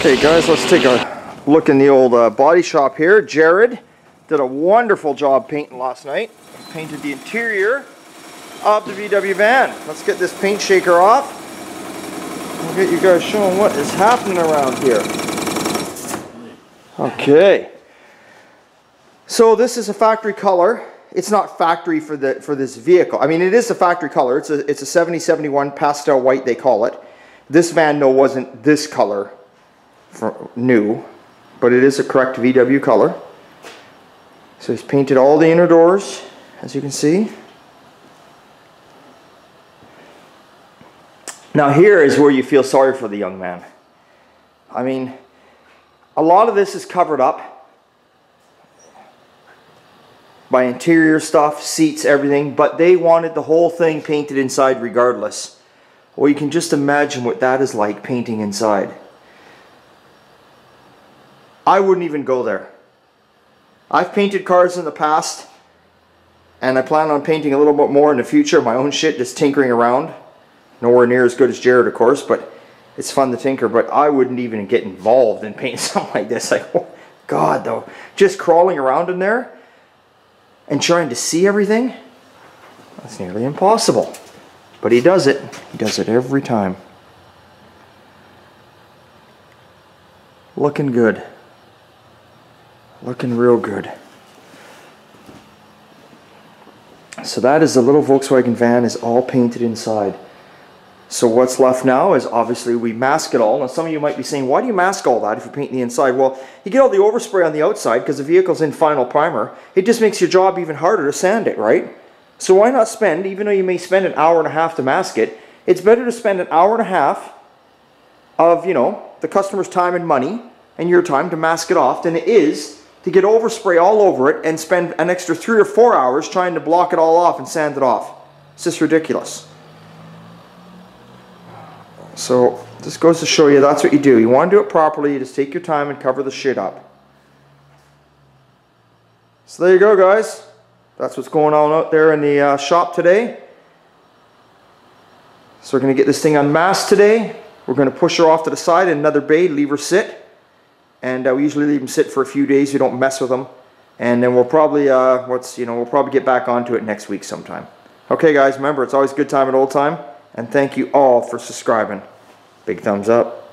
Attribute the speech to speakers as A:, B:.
A: Okay guys, let's take a look in the old body shop here. Jared did a wonderful job painting last night. Painted the interior of the VW van. Let's get this paint shaker off. We'll get you guys showing what is happening around here. Okay. So this is a factory color. It's not factory for this vehicle. I mean, it is a factory color. It's a 7071 pastel white, they call it. This van, no, wasn't this color new, but it is a correct VW color. So he's painted all the inner doors, as you can see. Now here is where you feel sorry for the young man. I mean, a lot of this is covered up by interior stuff, seats, everything, but they wanted the whole thing painted inside regardless. Well, you can just imagine what that is like, painting inside. I wouldn't even go there. I've painted cars in the past, and I plan on painting a little bit more in the future. My own shit, just tinkering around. Nowhere near as good as Jared, of course, but it's fun to tinker. But I wouldn't even get involved in painting something like this. Like, oh, God, though. Just crawling around in there and trying to see everything, that's nearly impossible. But he does it. He does it every time. Looking good. Looking real good. So that is the little Volkswagen van, is all painted inside. So what's left now is obviously we mask it all. Now some of you might be saying, why do you mask all that if you're painting the inside? Well, you get all the overspray on the outside because the vehicle's in final primer. It just makes your job even harder to sand it, right? So why not spend, even though you may spend an hour and a half to mask it, it's better to spend an hour and a half of, you know, the customer's time and money and your time to mask it off than it is to get overspray all over it and spend an extra 3 or 4 hours trying to block it all off and sand it off. It's just ridiculous. So this goes to show you that's what you do. You want to do it properly, you just take your time and cover the shit up. So there you go, guys. That's what's going on out there in the shop today. So we're going to get this thing unmasked today. We're going to push her off to the side in another bay, leave her sit. And we usually leave them sit for a few days. We don't mess with them. And then we'll probably, we'll probably get back onto it next week sometime. Okay, guys, remember, it's always good time at old time. And thank you all for subscribing. Big thumbs up.